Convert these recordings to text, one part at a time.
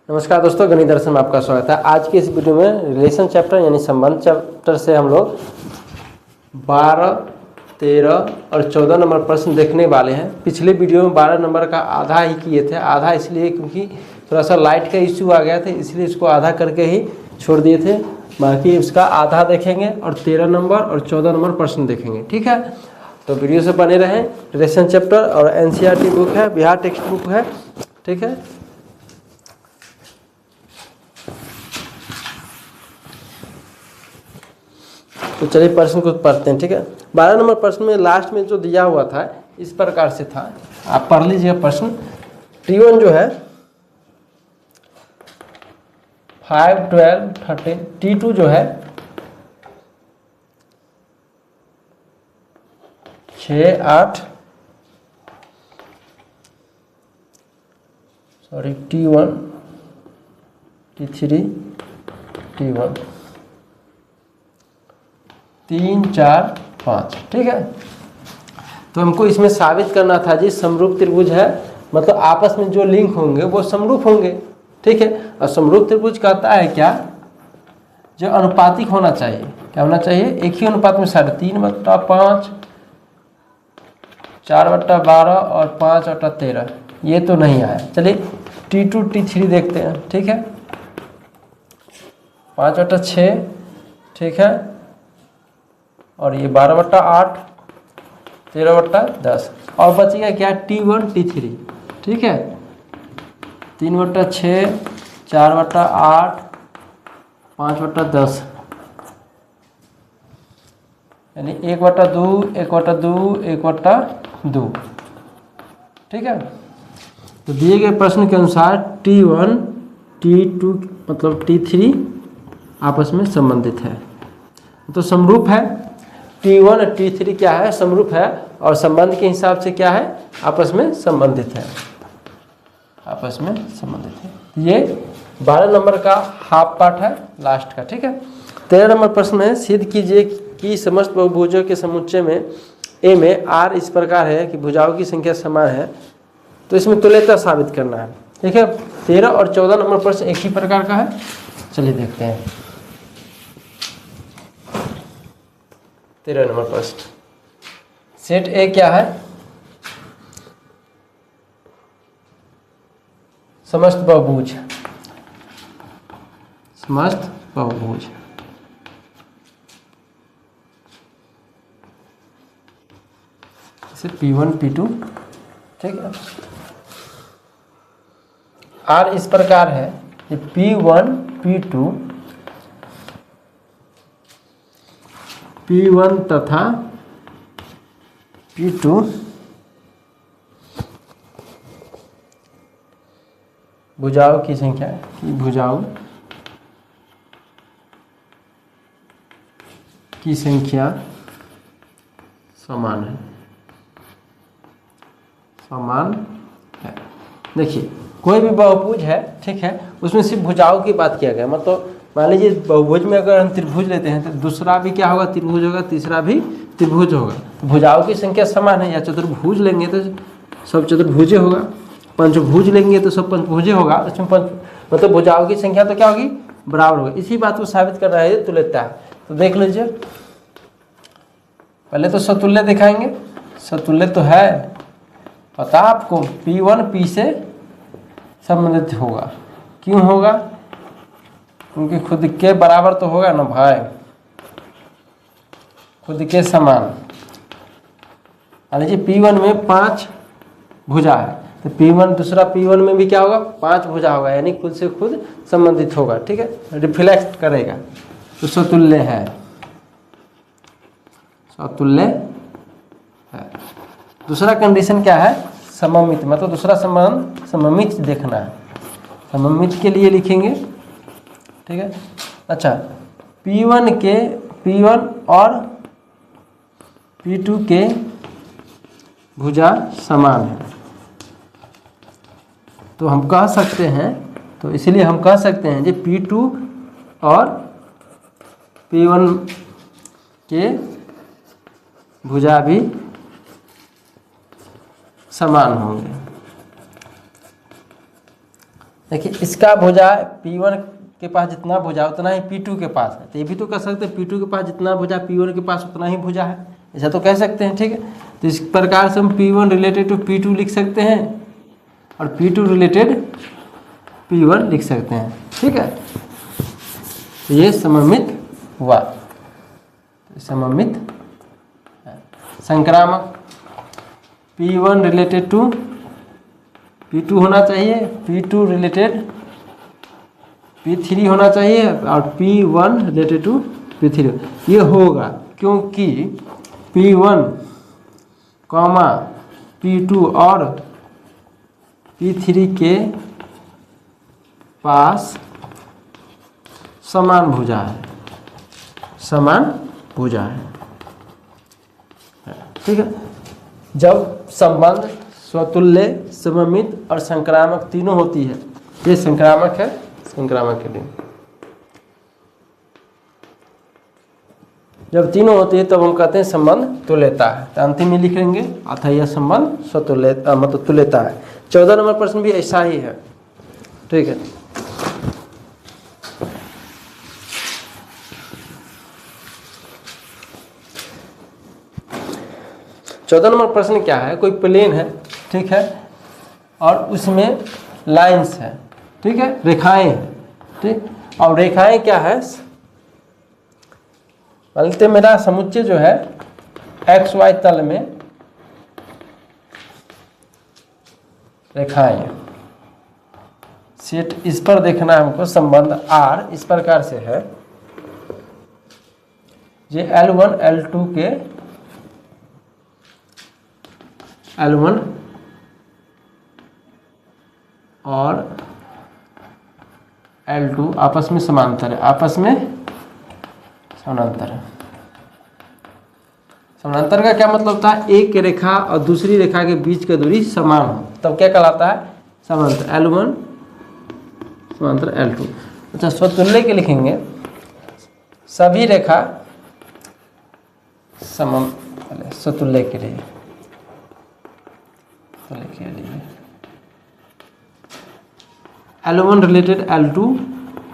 नमस्कार दोस्तों, गणित दर्शन में आपका स्वागत है। आज की इस वीडियो में रिलेशन चैप्टर यानी संबंध चैप्टर से हम लोग 12, 13 और 14 नंबर प्रश्न देखने वाले हैं। पिछले वीडियो में 12 नंबर का आधा ही किए थे। आधा इसलिए क्योंकि थोड़ा सा लाइट का इश्यू आ गया था, इसलिए इसको आधा करके ही छोड़ दिए थे। बाकी इसका आधा देखेंगे और 13 नंबर और 14 नंबर प्रश्न देखेंगे। ठीक है, तो वीडियो से बने रहें। रिलेशन चैप्टर और NCERT बुक है, बिहार टेक्स्ट बुक है। ठीक है, तो चलिए प्रश्न को पढ़ते हैं। ठीक है, 12 नंबर प्रश्न में लास्ट में जो दिया हुआ था इस प्रकार से था, आप पढ़ लीजिएगा प्रश्न। T1 जो है 5, 12, 13, T2 जो है 6, 8, सॉरी T1, T3, T1 3, 4, 5। ठीक है, तो हमको इसमें साबित करना था जी समरूप त्रिभुज है, मतलब आपस में जो लिंक होंगे वो समरूप होंगे। ठीक है, और समरूप त्रिभुज कहता है क्या, जो अनुपातिक होना चाहिए। क्या होना चाहिए? एक ही अनुपात में 3/5, 4/12 और 5/13। ये तो नहीं आया। चलिए T2, T3 देखते हैं। ठीक है, 5/6। ठीक है, और ये 12/8, 13/10 और बचेगा क्या? T1, T3। ठीक है, 3/6, 4/8, 5/10 यानी 1/2, 1/2, 1/2। ठीक है, तो दिए गए प्रश्न के अनुसार T1, T2 मतलब T3 आपस में संबंधित है, तो समरूप है। T1 और T3 क्या है? समरूप है, और संबंध के हिसाब से क्या है? आपस में संबंधित है, आपस में संबंधित है। ये 12 नंबर का हाफ पार्ट है, लास्ट का। ठीक है, 13 नंबर प्रश्न है, सिद्ध कीजिए कि समस्त बहुभुजों के समुच्चय में A में R इस प्रकार है कि भुजाओं की संख्या समान है। तो इसमें तुल्यता साबित करना है। ठीक है, 13 और 14 नंबर प्रश्न एक ही प्रकार का है। चलिए देखते हैं 13 नंबर प्रश्न। सेट ए क्या है? समस्त बहुभुज, समस्त बहुभुज। जैसे P1, P2। ठीक है, R इस प्रकार है कि P1, P2, P1 तथा P2 भुजाओं की संख्या की भुजाओं की संख्या समान है, समान है। देखिए कोई भी बहुभुज है, ठीक है, उसमें सिर्फ भुजाओं की बात किया गया। मतलब मान लीजिए बहुभुज में अगर हम त्रिभुज लेते हैं तो दूसरा भी क्या होगा? त्रिभुज होगा, तीसरा भी त्रिभुज होगा। तो भुजाओं की संख्या समान है। या चतुर्भुज लेंगे तो सब चतुर्भुजे होगा, पंचभुज लेंगे तो सब पंचभुजे होगा। उसमें मतलब भुजाओं की संख्या तो क्या होगी? बराबर होगी। इसी बात को साबित कर रहा है तुल्यता। तो देख लीजिए, पहले तो सतुल्य दिखाएंगे। सतुल्य तो है पता आपको, P1 P से संबंधित होगा। क्यों होगा? क्योंकि खुद के बराबर तो होगा ना भाई, खुद के समान। मान लीजिए P1 में 5 भुजा है, तो P1 दूसरा P1 में भी क्या होगा? 5 भुजा होगा, यानी खुद से खुद संबंधित होगा। ठीक है, रिफ्लेक्ट करेगा, तो सतुल्य है, सतुल्य है। दूसरा कंडीशन क्या है? सममित, मतलब दूसरा संबंध सममित देखना है। सममित के लिए लिखेंगे। ठीक है, अच्छा, P1 और P2 के भुजा समान है, तो हम कह सकते हैं, तो इसलिए हम कह सकते हैं कि P2 और P1 के भुजा भी समान होंगे। देखिए इसका भुजा P1 के पास जितना भुजा उतना ही P2 के पास है, तो ये भी तो कह सकते हैं P2 के पास जितना भुजा P1 के पास उतना ही भुजा है, ऐसा तो कह सकते हैं। ठीक है, तो इस प्रकार से हम P1 रिलेटेड टू P2 लिख सकते हैं और P2 रिलेटेड P1 लिख सकते हैं। ठीक है, तो ये सममित हुआ, सममित है। संक्रामक P1 रिलेटेड टू P2 होना चाहिए, P2 रिलेटेड P3 होना चाहिए और P1 रिलेटेड टू P3 ये होगा, क्योंकि P1 कॉमा P2 और P3 के पास समान भुजा है, समान भुजा है। ठीक है, जब संबंध स्वतुल्य, सममित और संक्रामक तीनों होती है, ये संक्रामक है, संक्रामक के लिए जब तीनों होती है तब हम कहते हैं संबंध तुल्यता है। तो अंतिम में लिख लेंगे अतः यह संबंध स्वतुल्य मतलब तुल्यता है। 14 नंबर प्रश्न भी ऐसा ही है। ठीक है, चौदह नंबर प्रश्न क्या है, कोई प्लेन है, ठीक है, और उसमें लाइंस है, ठीक है, रेखाएं हैं, ठीक, और रेखाएं क्या है, मान लेते मेरा समुच्चय जो है एक्स वाई तल में रेखाएं, सेट इस पर देखना है हमको, संबंध आर इस प्रकार से है, ये L1 L2 के L1 और L2 आपस में समांतर है, आपस में समानांतर है। समानांतर का क्या मतलब था, एक रेखा और दूसरी रेखा के बीच की दूरी समान हो तब क्या कहलाता है, समांतर। L1 समांतर L2। अच्छा, स्वतुल्य के लिखेंगे, सभी रेखा समम, स्वतुल्य के लिए L1 रिलेटेड L2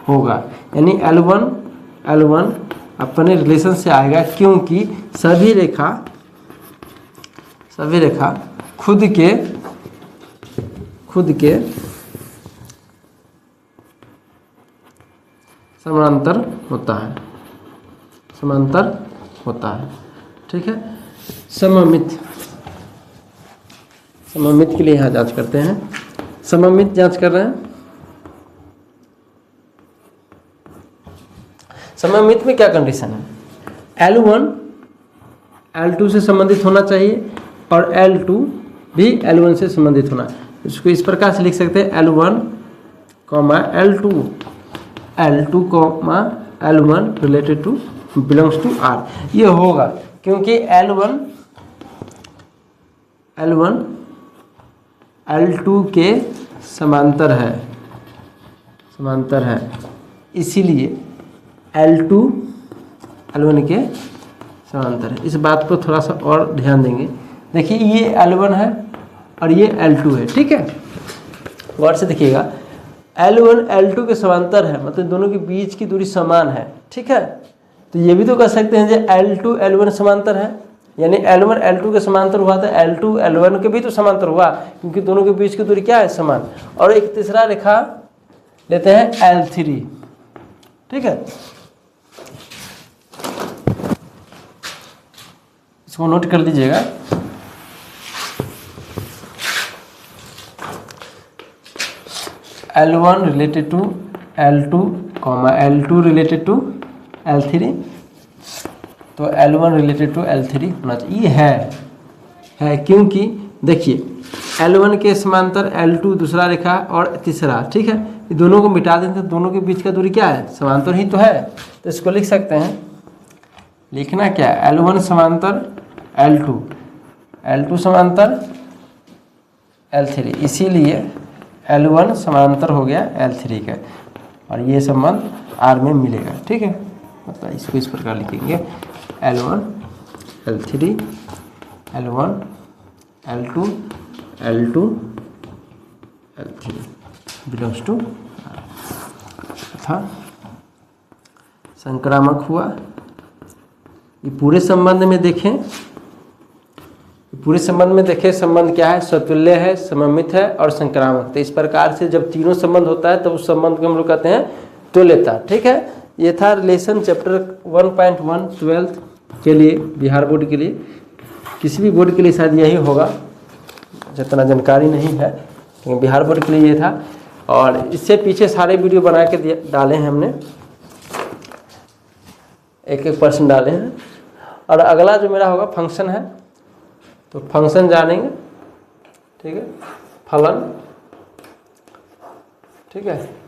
होगा, यानी L1 अपने रिलेशन से आएगा, क्योंकि सभी रेखा खुद के समांतर होता है, समांतर होता है। ठीक है, सममित के लिए यहाँ जांच करते हैं, सममित जांच कर रहे हैं। सममित में क्या कंडीशन है, L1 L2 से संबंधित होना चाहिए और L2 भी L1 से संबंधित होना है। इसको इस प्रकार से लिख सकते हैं, L1 L1 related to belongs to R। ये होगा क्योंकि L1 L2 के समांतर है, इसीलिए L2 L1 के समांतर है। इस बात पर थोड़ा सा और ध्यान देंगे। देखिए ये L1 है और ये L2 है, ठीक है, गौर से देखिएगा, L1 L2 के समांतर है, मतलब दोनों के बीच की दूरी समान है। ठीक है, तो ये भी तो कह सकते हैं कि L2 L1 समांतर है, यानी L1 L2 के समांतर हुआ, तो L2 L1 के भी तो समांतर हुआ, क्योंकि दोनों के बीच की दूरी क्या है, समान। और एक तीसरा रेखा लेते हैं L3। ठीक है, इसको नोट कर लीजिएगा, L1 related to L2, L2 related to L3, तो L1 रिलेटेड टू L3 होना चाहिए। है क्योंकि देखिए L1 के समांतर L2 दूसरा रेखा और तीसरा, ठीक है, ये दोनों को मिटा दें तो दोनों के बीच का दूरी क्या है, समांतर ही तो है। तो इसको लिख सकते हैं, लिखना क्या है, L1 समांतर L2 समांतर L3, इसीलिए L1 समांतर हो गया L3 का, और ये संबंध R में मिलेगा। ठीक है, मतलब इसको इस प्रकार लिखेंगे, L1 L3 L1 L2 L3। Belongs to था। संक्रामक हुआ। ये पूरे संबंध में देखें, पूरे संबंध में देखें, संबंध क्या है, स्वतुल्य है, सममित है और संक्रामक। तो इस प्रकार से जब तीनों संबंध होता है तब उस संबंध को हम लोग कहते हैं तुल्यता। ठीक है, ये था रिलेशन चैप्टर 1.1 12th के लिए, बिहार बोर्ड के लिए। किसी भी बोर्ड के लिए शायद यही होगा, जितना जानकारी नहीं है, लेकिन बिहार बोर्ड के लिए ये था। और इससे पीछे सारे वीडियो बना के डाले हैं हमने, एक एक पर्सन डाले हैं। और अगला जो मेरा होगा फंक्शन है, तो फंक्शन जानेंगे। ठीक है, फलन। ठीक है।